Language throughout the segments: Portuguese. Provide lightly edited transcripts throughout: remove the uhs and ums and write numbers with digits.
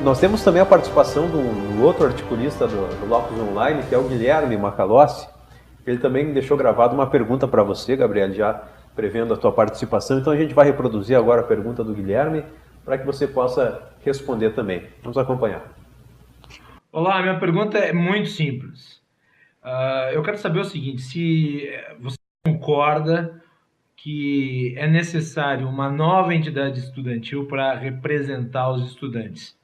Nós temos também a participação do outro articulista do Locus Online, que é o Guilherme Macalossi. Ele também deixou gravado uma pergunta para você, Gabriel, já prevendo a tua participação. Então a gente vai reproduzir agora a pergunta do Guilherme para que você possa responder também. Vamos acompanhar. Olá, minha pergunta é muito simples. Eu quero saber o seguinte: se você concorda que é necessário uma nova entidade estudantil para representar os estudantes.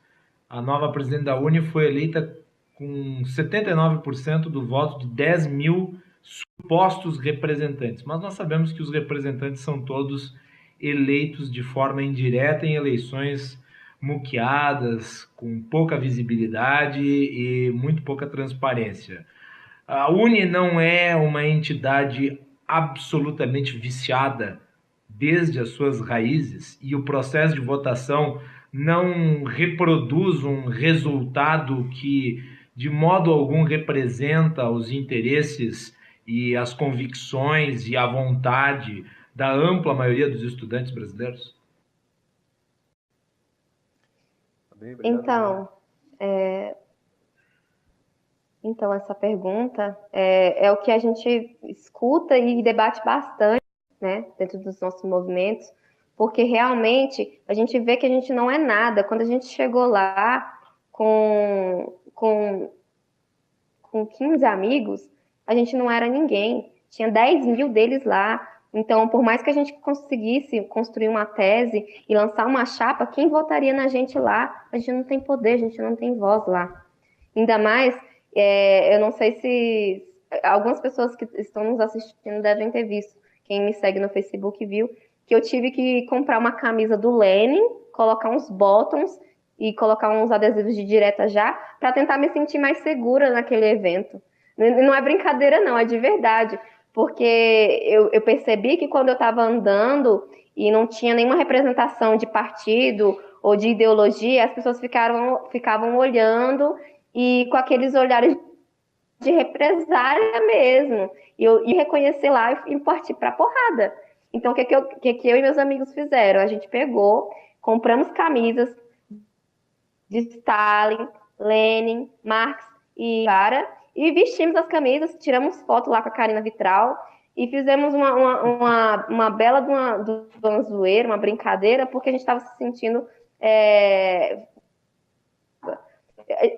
A nova presidente da Uni foi eleita com 79% do voto de 10 mil supostos representantes, mas nós sabemos que os representantes são todos eleitos de forma indireta em eleições muqueadas, com pouca visibilidade e muito pouca transparência. A Uni não é uma entidade absolutamente viciada desde as suas raízes e o processo de votação não reproduz um resultado que de modo algum representa os interesses e as convicções e a vontade da ampla maioria dos estudantes brasileiros? Bem, obrigado, Então, então essa pergunta é o que a gente escuta e debate bastante, né, dentro dos nossos movimentos, porque realmente a gente vê que a gente não é nada. Quando a gente chegou lá com 15 amigos, a gente não era ninguém. Tinha 10 mil deles lá. Então, por mais que a gente conseguisse construir uma tese e lançar uma chapa, quem votaria na gente lá? A gente não tem poder, a gente não tem voz lá. Ainda mais, eu não sei se algumas pessoas que estão nos assistindo devem ter visto. Quem me segue no Facebook viu que eu tive que comprar uma camisa do Lenin, colocar uns bottoms e colocar uns adesivos de direta já, para tentar me sentir mais segura naquele evento. Não é brincadeira, não, é de verdade. Porque eu percebi que quando eu estava andando e não tinha nenhuma representação de partido ou de ideologia, as pessoas ficavam olhando e com aqueles olhares de represália mesmo. E eu reconhecer lá e partir para porrada. Então, o que eu e meus amigos fizeram? A gente pegou, compramos camisas de Stalin, Lenin, Marx e Vara, e vestimos as camisas, tiramos foto lá com a Karina Vitral e fizemos uma bela de uma zoeira, uma brincadeira, porque a gente estava se sentindo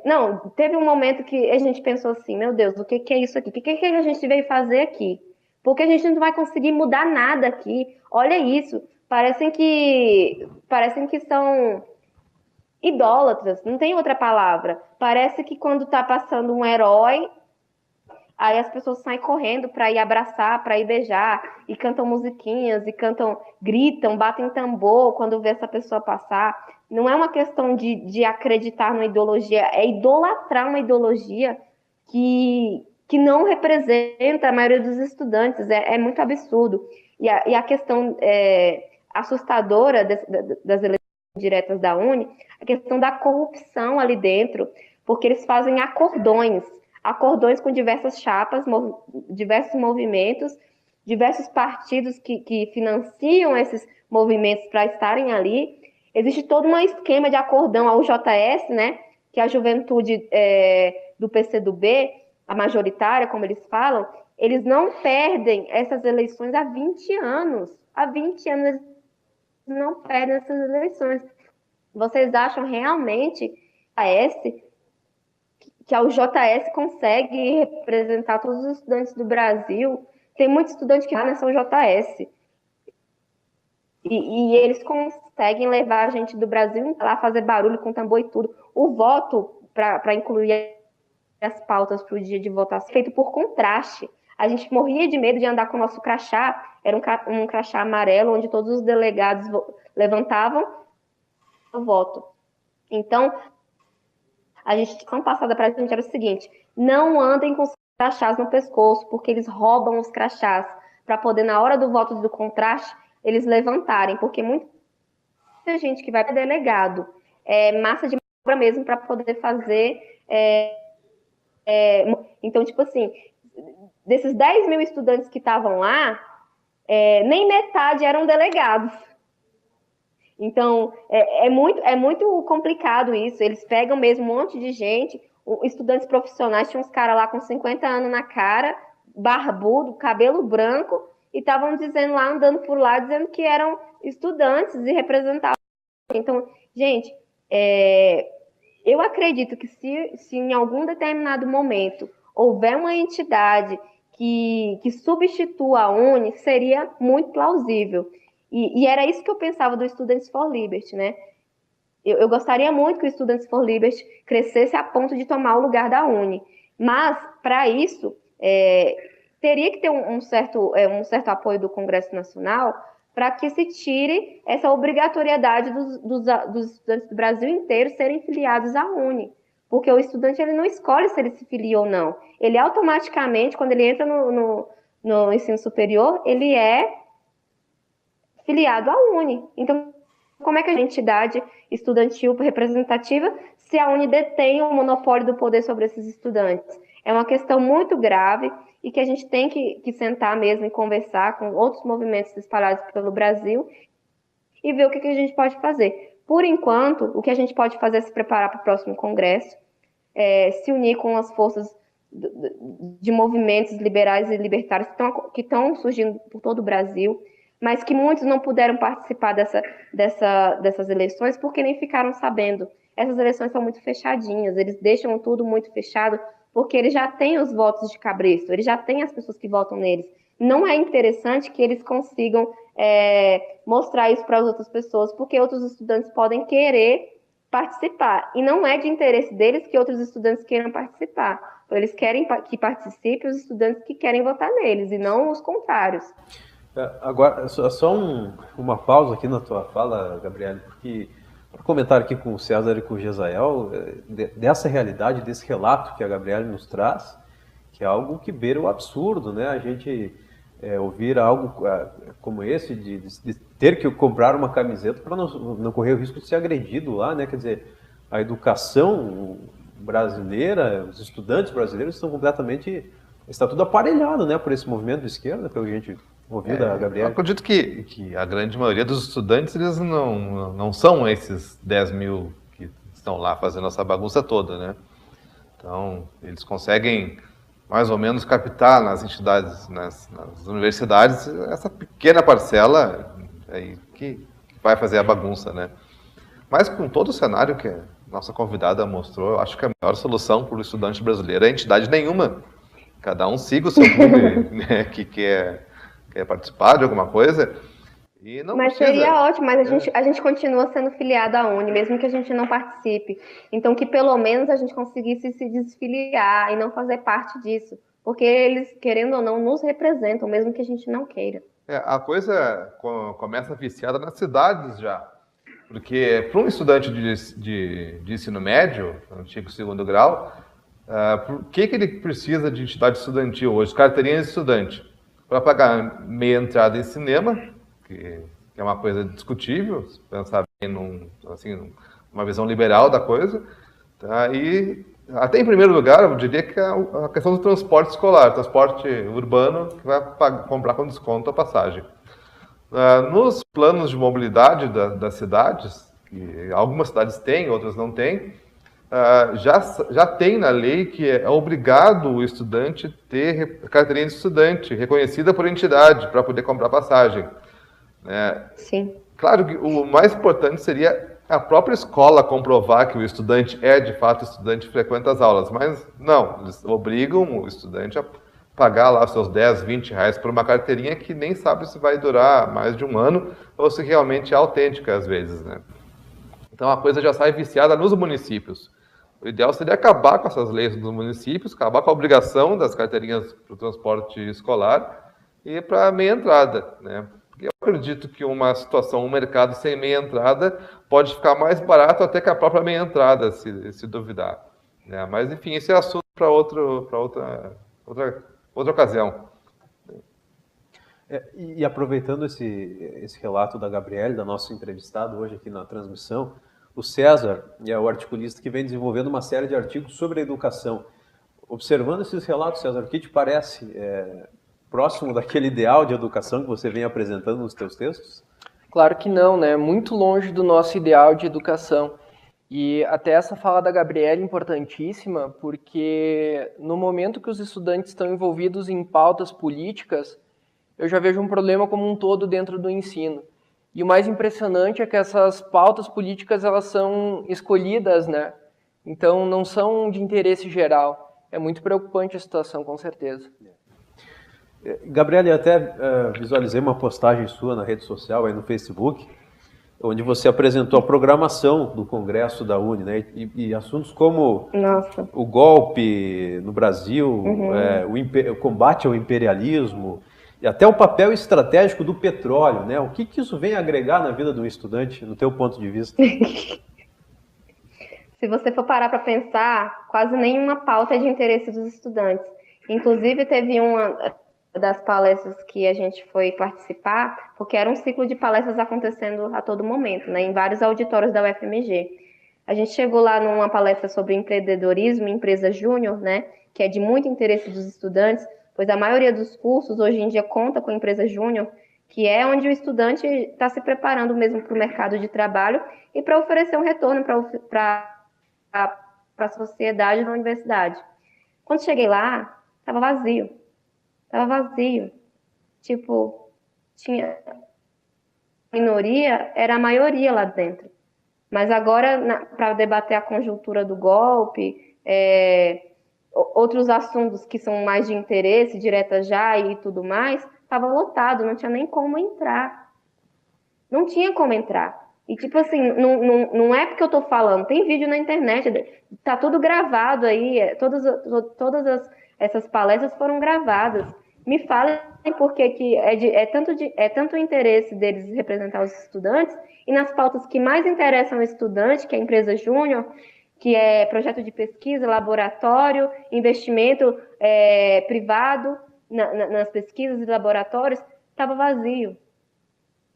Não, teve um momento que a gente pensou assim, meu Deus, o que é isso aqui? O que a gente veio fazer aqui? Porque a gente não vai conseguir mudar nada aqui. Olha isso, parecem que são idólatras, não tem outra palavra. Parece que quando tá passando um herói, aí as pessoas saem correndo para ir abraçar, para ir beijar, e cantam musiquinhas, e gritam, batem tambor quando vê essa pessoa passar. Não é uma questão de acreditar numa ideologia, é idolatrar uma ideologia que não representa a maioria dos estudantes. É muito absurdo. E a questão assustadora das eleições diretas da Uni, a questão da corrupção ali dentro, porque eles fazem acordões com diversas chapas, diversos movimentos, diversos partidos que financiam esses movimentos para estarem ali. Existe todo um esquema de acordão ao JS, né, que é a juventude do PCdoB, a majoritária, como eles falam, eles não perdem essas eleições há 20 anos. Há 20 anos eles não perdem essas eleições. Vocês acham realmente que o JS consegue representar todos os estudantes do Brasil? Tem muito estudante que não são JS. E eles conseguem levar a gente do Brasil lá fazer barulho com tambor e tudo. O voto, para incluir as pautas para o dia de votação, feito por contraste. A gente morria de medo de andar com o nosso crachá. Era um crachá amarelo, onde todos os delegados levantavam o voto. Então, a gestão passada para a gente era o seguinte: não andem com os crachás no pescoço, porque eles roubam os crachás, para poder, na hora do voto do contraste, eles levantarem, porque muita gente que vai para delegado massa de manobra mesmo para poder fazer. Então, tipo assim, desses 10 mil estudantes que estavam lá, nem metade eram delegados. Então, é muito complicado isso. Eles pegam mesmo um monte de gente, estudantes profissionais, tinha uns caras lá com 50 anos na cara, barbudo, cabelo branco, e estavam dizendo lá, andando por lá, dizendo que eram estudantes e representavam. Então, gente, eu acredito que se em algum determinado momento houver uma entidade que substitua a UNE, seria muito plausível. E era isso que eu pensava do Students for Liberty, né? Eu gostaria muito que o Students for Liberty crescesse a ponto de tomar o lugar da UNE. Mas, para isso, teria que ter um certo apoio do Congresso Nacional para que se tire essa obrigatoriedade dos estudantes do Brasil inteiro serem filiados à UNE. Porque o estudante ele não escolhe se ele se filia ou não. Ele automaticamente, quando ele entra no ensino superior, ele é filiado à UNE. Então, como é que a entidade estudantil representativa se a UNE detém o monopólio do poder sobre esses estudantes? É uma questão muito grave e que a gente tem que sentar mesmo e conversar com outros movimentos espalhados pelo Brasil e ver o que a gente pode fazer. Por enquanto, o que a gente pode fazer é se preparar para o próximo congresso, se unir com as forças de movimentos liberais e libertários que estão surgindo por todo o Brasil, mas que muitos não puderam participar dessas eleições porque nem ficaram sabendo. Essas eleições são muito fechadinhas, eles deixam tudo muito fechado porque eles já têm os votos de cabresto, eles já têm as pessoas que votam neles. Não é interessante que eles consigam mostrar isso para as outras pessoas, porque outros estudantes podem querer participar. E não é de interesse deles que outros estudantes queiram participar. Então, eles querem que participem os estudantes que querem votar neles, e não os contrários. Agora, só uma pausa aqui na tua fala, Gabriele, porque para comentar aqui com o César e com o Gezael, dessa realidade, desse relato que a Gabriele nos traz, que é algo que beira o absurdo, né? A gente ouvir algo como esse, de ter que comprar uma camiseta para não correr o risco de ser agredido lá, né? Quer dizer, a educação brasileira, os estudantes brasileiros estão completamente... Está tudo aparelhado, né, por esse movimento de esquerda, pelo que a gente ouviu da Gabriela. Eu acredito que a grande maioria dos estudantes, eles não são esses 10 mil que estão lá fazendo essa bagunça toda, né? Então, eles conseguem mais ou menos captar nas entidades, nas universidades, essa pequena parcela aí que vai fazer a bagunça, né? Mas com todo o cenário que a nossa convidada mostrou, eu acho que a melhor solução para o estudante brasileiro é entidade nenhuma. Cada um siga o seu clube, né, que quer participar de alguma coisa. E não mas precisa... seria ótimo, mas a gente continua sendo filiado à UNE, mesmo que a gente não participe. Então, que pelo menos a gente conseguisse se desfiliar e não fazer parte disso. Porque eles, querendo ou não, nos representam, mesmo que a gente não queira. A coisa começa viciada nas cidades já. Porque para um estudante de ensino médio, antigo segundo grau, por que ele precisa de entidade estudantil hoje? Carteirinha de estudante. Para pagar meia entrada em cinema, que é uma coisa discutível, se pensar bem numa visão liberal da coisa. Tá? E até em primeiro lugar, eu diria que a questão do transporte escolar, transporte urbano, que vai comprar com desconto a passagem. Nos planos de mobilidade das cidades, que algumas cidades têm, outras não têm, já tem na lei que é obrigado o estudante ter carteirinha de estudante, reconhecida por entidade, para poder comprar passagem. Sim. Claro que o mais importante seria a própria escola comprovar que o estudante é, de fato, estudante e frequenta as aulas, mas não, eles obrigam o estudante a pagar lá seus 10, 20 reais por uma carteirinha que nem sabe se vai durar mais de um ano ou se realmente é autêntica às vezes, né? Então a coisa já sai viciada nos municípios. O ideal seria acabar com essas leis dos municípios, acabar com a obrigação das carteirinhas para o transporte escolar e para a meia entrada, né? Porque eu acredito que uma situação, um mercado sem meia entrada pode ficar mais barato até que a própria meia entrada, se duvidar, né? Mas enfim, esse é assunto para outra ocasião. E aproveitando esse relato da Gabriele, da nossa entrevistada hoje aqui na transmissão, o César é o articulista que vem desenvolvendo uma série de artigos sobre a educação. Observando esses relatos, César, o que te parece próximo daquele ideal de educação que você vem apresentando nos teus textos? Claro que não, né? Muito longe do nosso ideal de educação. E até essa fala da Gabriela é importantíssima, porque no momento que os estudantes estão envolvidos em pautas políticas, eu já vejo um problema como um todo dentro do ensino. E o mais impressionante é que essas pautas políticas, elas são escolhidas, né? Então não são de interesse geral. É muito preocupante a situação, com certeza. Gabriela, eu até visualizei uma postagem sua na rede social, aí no Facebook, onde você apresentou a programação do Congresso da UNE, né? E assuntos como Nossa. o golpe no Brasil, o combate ao imperialismo, e até o papel estratégico do petróleo, né? O que isso vem agregar na vida de um estudante, no teu ponto de vista? Se você for parar para pensar, quase nenhuma pauta é de interesse dos estudantes. Inclusive, teve uma das palestras que a gente foi participar, porque era um ciclo de palestras acontecendo a todo momento, né, em vários auditórios da UFMG. A gente chegou lá numa palestra sobre empreendedorismo, empresa júnior, né, que é de muito interesse dos estudantes, pois a maioria dos cursos hoje em dia conta com empresa júnior, que é onde o estudante está se preparando mesmo para o mercado de trabalho e para oferecer um retorno para a sociedade na universidade. Quando cheguei lá, estava vazio. Estava vazio. Tipo, tinha minoria, era a maioria lá dentro. Mas agora, para debater a conjuntura do golpe, outros assuntos que são mais de interesse, direta já e tudo mais, estava lotado, não tinha nem como entrar. Não tinha como entrar. E tipo assim, não é porque eu tô falando, tem vídeo na internet, tá tudo gravado aí, todas essas palestras foram gravadas. Me falem por que é tanto o interesse deles representar os estudantes, e nas pautas que mais interessam o estudante, que é a empresa júnior, que é projeto de pesquisa, laboratório, investimento privado nas pesquisas e laboratórios, estava vazio.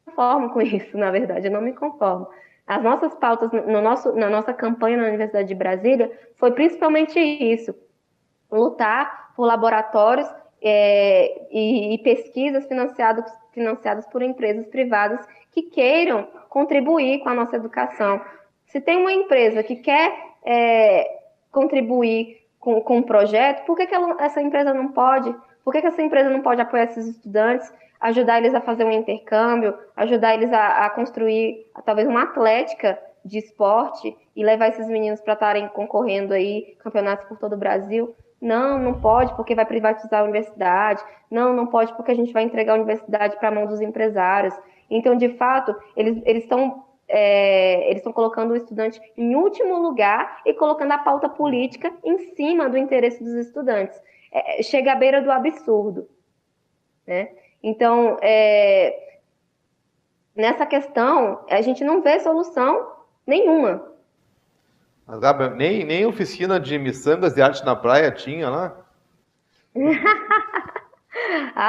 Não me conformo com isso, na verdade, eu não me conformo. As nossas pautas na nossa campanha na Universidade de Brasília foi principalmente isso: lutar por laboratórios e pesquisas financiadas por empresas privadas que queiram contribuir com a nossa educação. Se tem uma empresa que quer contribuir com um projeto, por que essa empresa não pode? Por que essa empresa não pode apoiar esses estudantes, ajudar eles a fazer um intercâmbio, ajudar eles a construir talvez uma atlética de esporte e levar esses meninos para estarem concorrendo aí campeonatos por todo o Brasil? Não pode porque vai privatizar a universidade. Não pode porque a gente vai entregar a universidade para a mão dos empresários. Então, de fato, eles estão colocando o estudante em último lugar e colocando a pauta política em cima do interesse dos estudantes. Chega à beira do absurdo, né? Então, nessa questão, a gente não vê solução nenhuma. Mas, Gabi, nem oficina de miçangas de arte na praia tinha lá?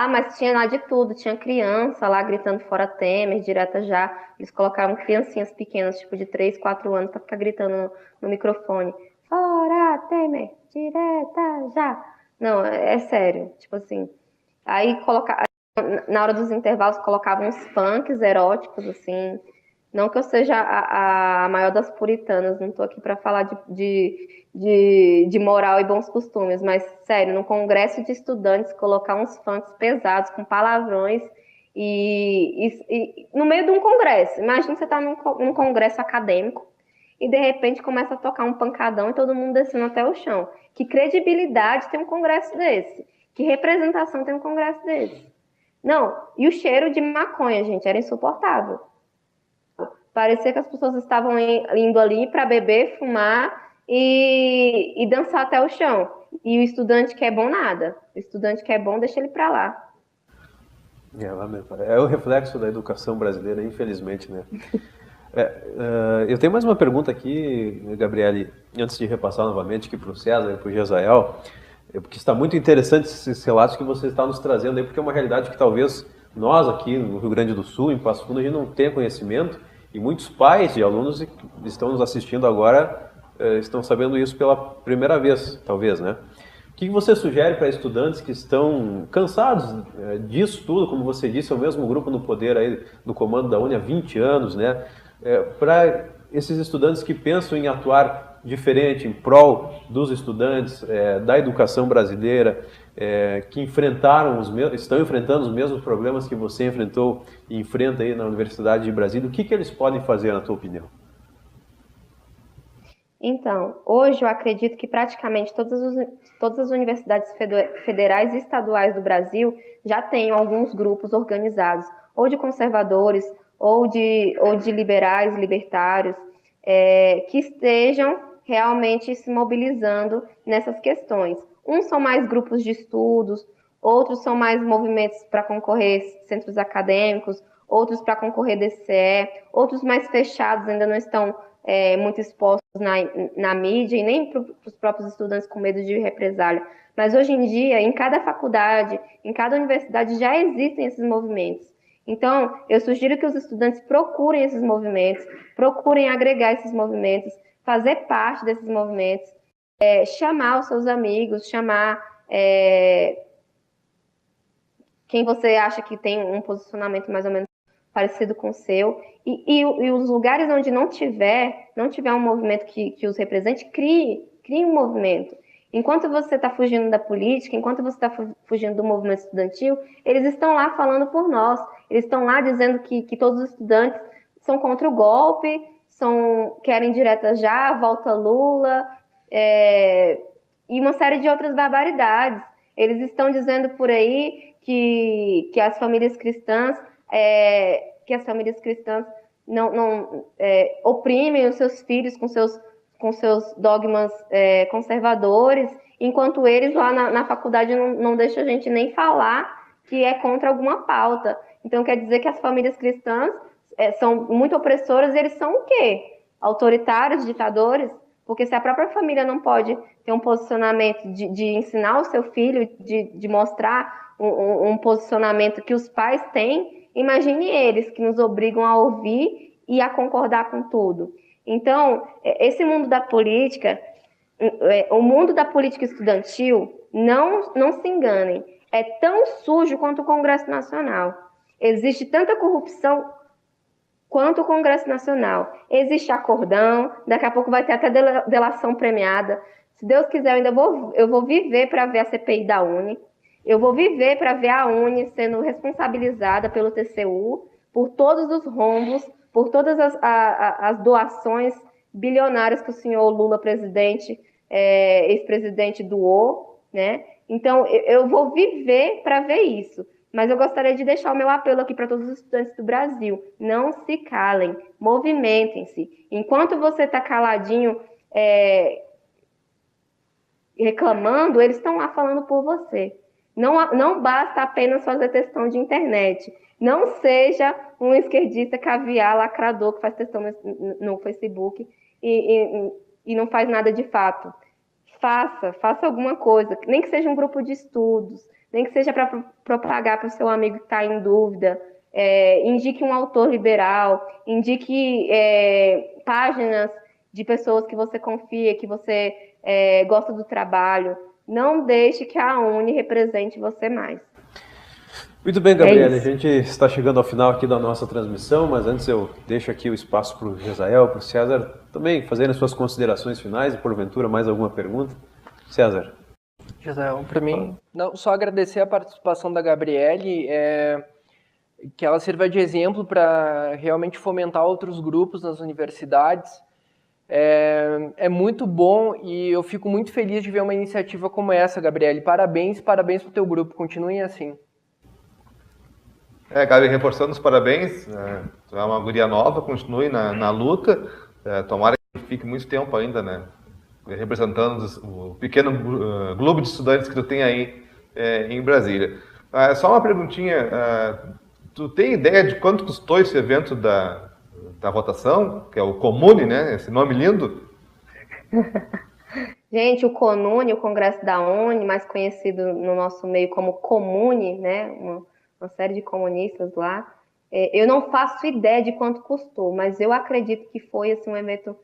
Mas tinha lá de tudo, tinha criança lá gritando fora Temer, direta já. Eles colocaram criancinhas pequenas, tipo de 3, 4 anos, para ficar gritando no microfone: fora Temer, direta já. Não, é sério, tipo assim. Aí na hora dos intervalos colocavam uns funks eróticos, assim. Não que eu seja a maior das puritanas, não estou aqui para falar de moral e bons costumes, mas, sério, no congresso de estudantes, colocar uns funks pesados, com palavrões, e no meio de um congresso. Imagina você estar num congresso acadêmico e, de repente, começa a tocar um pancadão e todo mundo descendo até o chão. Que credibilidade tem um congresso desse? Que representação tem um congresso desse? Não, e o cheiro de maconha, gente, era insuportável. Parecia que as pessoas estavam indo ali para beber, fumar e dançar até o chão. E o estudante que é bom, nada. O estudante que é bom, deixa ele para lá. É o reflexo da educação brasileira, infelizmente, né? Eu tenho mais uma pergunta aqui, Gabriele, antes de repassar novamente aqui para o César e para o Gezael, porque está muito interessante esses relatos que você está nos trazendo aí, porque é uma realidade que talvez nós aqui no Rio Grande do Sul, em Passo Fundo, a gente não tenha conhecimento. E muitos pais de alunos que estão nos assistindo agora estão sabendo isso pela primeira vez, talvez, né? que você sugere para estudantes que estão cansados disso tudo, como você disse, é o mesmo grupo no poder aí, no comando da UNE há 20 anos, né? Para esses estudantes que pensam em atuar diferente em prol dos estudantes, da educação brasileira, que estão enfrentando os mesmos problemas que você enfrentou e enfrenta aí na Universidade de Brasília, o que eles podem fazer, na tua opinião? Então, hoje eu acredito que praticamente todas as universidades federais e estaduais do Brasil já têm alguns grupos organizados, ou de conservadores, ou de liberais, libertários, que estejam realmente se mobilizando nessas questões. Uns são mais grupos de estudos, outros são mais movimentos para concorrer centros acadêmicos, outros para concorrer DCE, outros mais fechados ainda não estão muito expostos na mídia e nem para os próprios estudantes com medo de represália. Mas hoje em dia, em cada faculdade, em cada universidade, já existem esses movimentos. Então, eu sugiro que os estudantes procurem esses movimentos, procurem agregar esses movimentos, fazer parte desses movimentos, chamar os seus amigos, chamar quem você acha que tem um posicionamento mais ou menos parecido com o seu, e os lugares onde não tiver um movimento que os represente, crie um movimento. Enquanto você está fugindo da política, enquanto você está fugindo do movimento estudantil, eles estão lá falando por nós, eles estão lá dizendo que todos os estudantes são contra o golpe, querem direta já, volta Lula, e uma série de outras barbaridades. Eles estão dizendo por aí que as famílias cristãs não oprimem os seus filhos com seus dogmas conservadores, enquanto eles lá na faculdade não deixam a gente nem falar que é contra alguma pauta. Então quer dizer que as famílias cristãs são muito opressoras, e eles são o quê? Autoritários, ditadores? Porque se a própria família não pode ter um posicionamento de ensinar o seu filho, de mostrar um posicionamento que os pais têm, imagine eles, que nos obrigam a ouvir e a concordar com tudo. Então, esse mundo da política, o mundo da política estudantil, não se enganem, é tão sujo quanto o Congresso Nacional. Existe tanta corrupção quanto o Congresso Nacional. Existe acordão, daqui a pouco vai ter até delação premiada. Se Deus quiser, eu vou viver para ver a CPI da UNE. Eu vou viver para ver a UNE sendo responsabilizada pelo TCU por todos os rombos, por todas as doações bilionárias que o senhor Lula, ex-presidente, doou, né? Então, eu vou viver para ver isso. Mas eu gostaria de deixar o meu apelo aqui para todos os estudantes do Brasil. Não se calem, movimentem-se. Enquanto você está caladinho, reclamando, eles estão lá falando por você. Não basta apenas fazer textão de internet. Não seja um esquerdista caviar, lacrador, que faz textão no Facebook e não faz nada de fato. Faça alguma coisa, nem que seja um grupo de estudos, nem que seja para propagar para o seu amigo que está em dúvida. Indique um autor liberal, indique páginas de pessoas que você confia, que você gosta do trabalho. Não deixe que a UNE represente você mais. Muito bem, Gabriela, a gente está chegando ao final aqui da nossa transmissão, mas antes eu deixo aqui o espaço para o Jezael, para o César também fazerem suas considerações finais e porventura mais alguma pergunta. César. Jezael, para mim, não, só agradecer a participação da Gabriele, que ela sirva de exemplo para realmente fomentar outros grupos nas universidades. É muito bom e eu fico muito feliz de ver uma iniciativa como essa, Gabriele. Parabéns para o teu grupo, continuem assim. Gabi, reforçando os parabéns, tu é uma guria nova, continue na luta, tomara que fique muito tempo ainda, né, representando o pequeno grupo de estudantes que tu tem aí em Brasília. Só uma perguntinha, tu tem ideia de quanto custou esse evento da votação, que é o Comune, né, esse nome lindo? Gente, o CONUNE, o Congresso da UNE, mais conhecido no nosso meio como Comune, né, uma série de comunistas lá. Eu não faço ideia de quanto custou, mas eu acredito que foi assim, um evento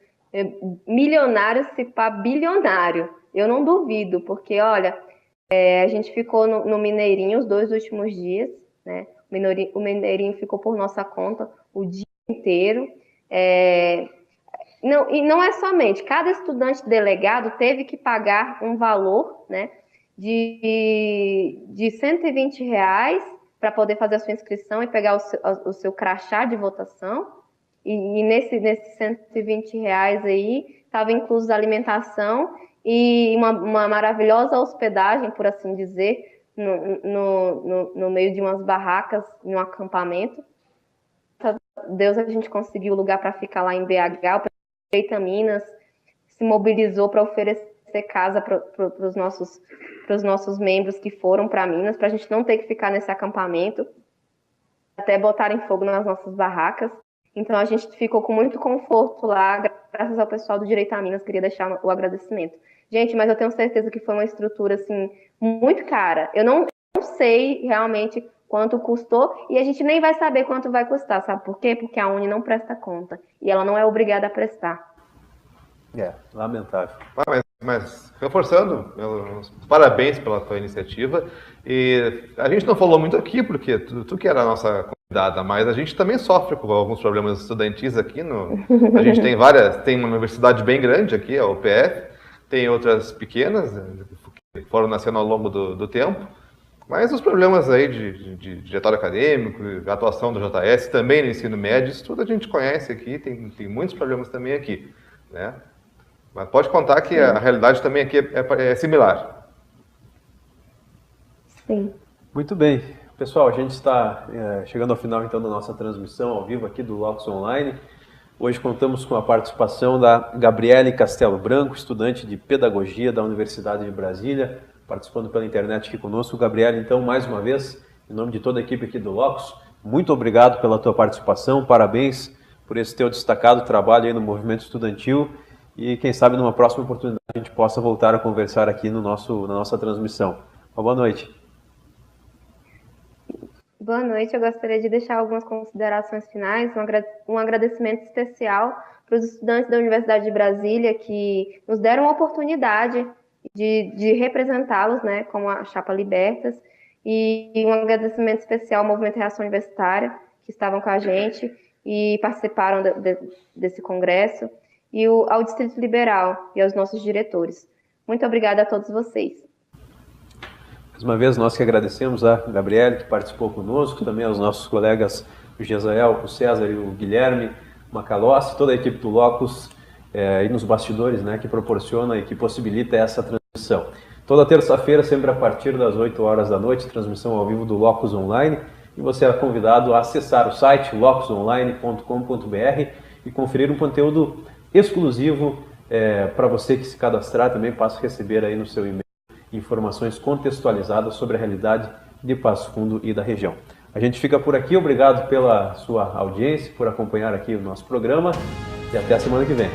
milionário, se pá bilionário. Eu não duvido, porque, olha, a gente ficou no Mineirinho os 2 últimos dias, né? O Mineirinho ficou por nossa conta o dia inteiro. Não, e não é somente, cada estudante delegado teve que pagar um valor, né, de R$ 120 para poder fazer a sua inscrição e pegar o seu crachá de votação. E nesses R$ 120 aí estava incluso a alimentação e uma maravilhosa hospedagem, por assim dizer, no meio de umas barracas, em um acampamento. Deus, a gente conseguiu lugar para ficar lá em BH. O Prefeito Minas se mobilizou para oferecer casa para os nossos membros que foram para Minas, para a gente não ter que ficar nesse acampamento, até botarem fogo nas nossas barracas. Então a gente ficou com muito conforto lá, graças ao pessoal do Direito a Minas. Queria deixar o agradecimento. Gente, mas eu tenho certeza que foi uma estrutura assim muito cara. Eu não sei realmente quanto custou, e a gente nem vai saber quanto vai custar, sabe por quê? Porque a Uni não presta conta, e ela não é obrigada a prestar. Lamentável. Mas reforçando, parabéns pela tua iniciativa, e a gente não falou muito aqui, porque tu que era a nossa convidada, mas a gente também sofre com alguns problemas estudantis aqui, a gente tem uma universidade bem grande aqui, a UPF, tem outras pequenas, que foram nascendo ao longo do tempo, mas os problemas aí de diretório acadêmico, atuação do JS, também no ensino médio, isso tudo a gente conhece aqui, tem muitos problemas também aqui, né? Mas pode contar que a realidade também aqui é similar. Sim. Muito bem. Pessoal, a gente está chegando ao final então da nossa transmissão ao vivo aqui do Locus Online. Hoje contamos com a participação da Gabriele Castelo Branco, estudante de Pedagogia da Universidade de Brasília, participando pela internet aqui conosco. Gabriele, então, mais uma vez, em nome de toda a equipe aqui do Locus, muito obrigado pela tua participação, parabéns por esse teu destacado trabalho aí no movimento estudantil e quem sabe numa próxima oportunidade a gente possa voltar a conversar aqui na nossa transmissão. Uma boa noite. Boa noite, eu gostaria de deixar algumas considerações finais, um agradecimento especial para os estudantes da Universidade de Brasília que nos deram a oportunidade de representá-los, né, como a Chapa Libertas, e um agradecimento especial ao Movimento Reação Universitária, que estavam com a gente e participaram desse congresso, e ao Distrito Liberal e aos nossos diretores. Muito obrigada a todos vocês. Mais uma vez, nós que agradecemos a Gabriele, que participou conosco, também aos nossos colegas, o Gesael, o César e o Guilherme Macalossi, toda a equipe do Locus, e nos bastidores, né, que proporciona e que possibilita essa transmissão. Toda terça-feira, sempre a partir das 8 horas da noite, transmissão ao vivo do Locus Online, e você é convidado a acessar o site locusonline.com.br e conferir um conteúdo exclusivo para você que se cadastrar, também passa a receber aí no seu e-mail informações contextualizadas sobre a realidade de Passo Fundo e da região. A gente fica por aqui, obrigado pela sua audiência, por acompanhar aqui o nosso programa e até a semana que vem.